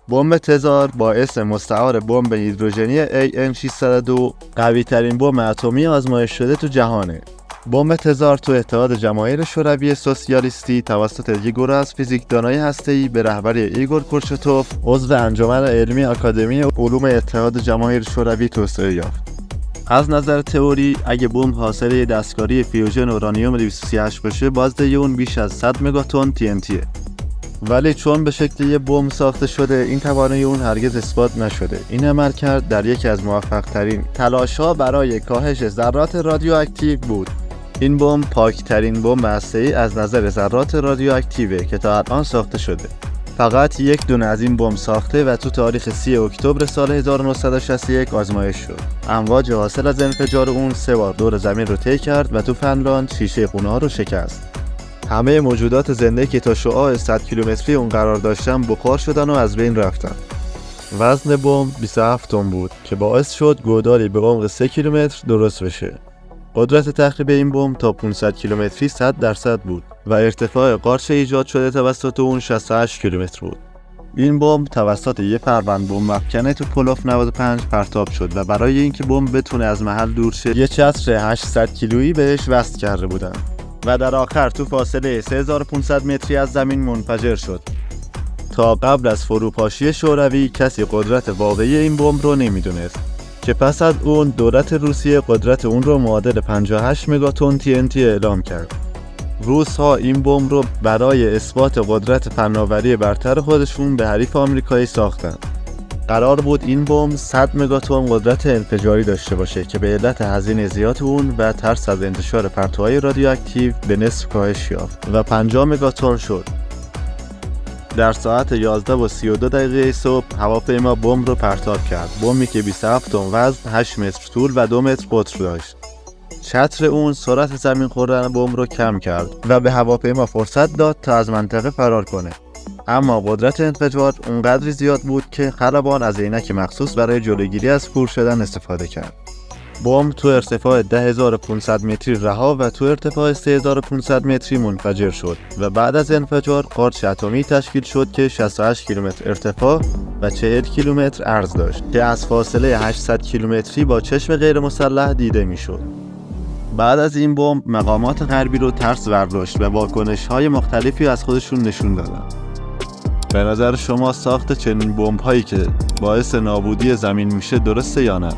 بمب تزار با اسم مستعار بمب هیدروژنی AM602 قوی ترین بمب اتمی آزمایش شده تو جهانه. بمب تزار تو اتحاد جماهیر شوروی سوسیالیستی توسط یک گروه از فیزیکدانای هسته‌ای به رهبری ایگور کورچتوف عضو انجمن علمی آکادمی علوم اتحاد جماهیر شوروی توسعه یافت. از نظر تئوری اگه بمب حاصل یه دستکاری فیوژن اورانیوم 238 باشه، بازده اون بیش از 100 مگاتن TNTه. ولی چون به شکل یه بمب ساخته شده، این توانایی اون هرگز اثبات نشده. این عملکرد در یکی از موفق‌ترین تلاش‌ها برای کاهش ذرات رادیواکتیو بود. این بمب پاکترین بمب هسته‌ای از نظر ذرات رادیواکتیوه که تا الان ساخته شده. فقط یک دونه از این بمب ساخته و تو تاریخ 30 اکتبر سال 1961 آزمایش شد. امواج حاصل از انفجار اون 3 بار دور زمین رو طی کرد و تو فنلاند شیشه خونه‌ها رو شکست. همه موجودات زنده که تا شعاع 100 کیلومتری اون قرار داشتن بخار شدن و از بین رفتن. وزن بمب 27 تن بود که باعث شد گودالی به عمق 3 کیلومتر درست بشه. قدرت تخریب این بمب تا 500 کیلومتری 100% بود و ارتفاع قارچ ایجاد شده توسط اون 68 کیلومتر بود. این بمب توسط یه فروند بمب افکنه تو پولوف 95 پرتاب شد و برای اینکه بمب بتونه از محل دور شه، یه چتر 800 کیلویی بهش وصل کرده بودن و در آخر تو فاصله 3500 متری از زمین منفجر شد. تا قبل از فروپاشی شوروی کسی قدرت واقعی این بمب رو نمیدونست که پس از اون دولت روسیه قدرت اون رو معادل 58 مگاتن TNT اعلام کرد. روس‌ها این بمب رو برای اثبات قدرت فناوری برتر خودشون به حریف آمریکایی ساختن. قرار بود این بمب 100 مگاتن قدرت انفجاری داشته باشه که به علت هزینه زیاد اون و ترس از انتشار پرتوهای رادیواکتیو به نصف کاهش یافت و 50 مگاتن شد. در ساعت 11:32 صبح هواپیما بمب رو پرتاب کرد. بمبی که 27 تن وزن، 8 متر طول و 2 متر قطر داشت. چتر اون سرعت زمین خوردن بمب رو کم کرد و به هواپیما فرصت داد تا از منطقه فرار کنه. اما قدرت انفجار اونقدر زیاد بود که خلبان از عینک مخصوص برای جلوگیری از کور شدن استفاده کرد. بمب تو ارتفاع 10500 متری رها و تو ارتفاع 3500 متری منفجر شد و بعد از انفجار قارچ اتمی تشکیل شد که 68 کیلومتر ارتفاع و 40 کیلومتر عرض داشت که از فاصله 800 کیلومتری با چشم غیر مسلح دیده میشد. بعد از این بمب مقامات غربی رو ترس برداشت و واکنش‌های مختلفی از خودشون نشون دادن. به نظر شما ساخت چنین بمب‌هایی که باعث نابودی زمین میشه درسته یا نه؟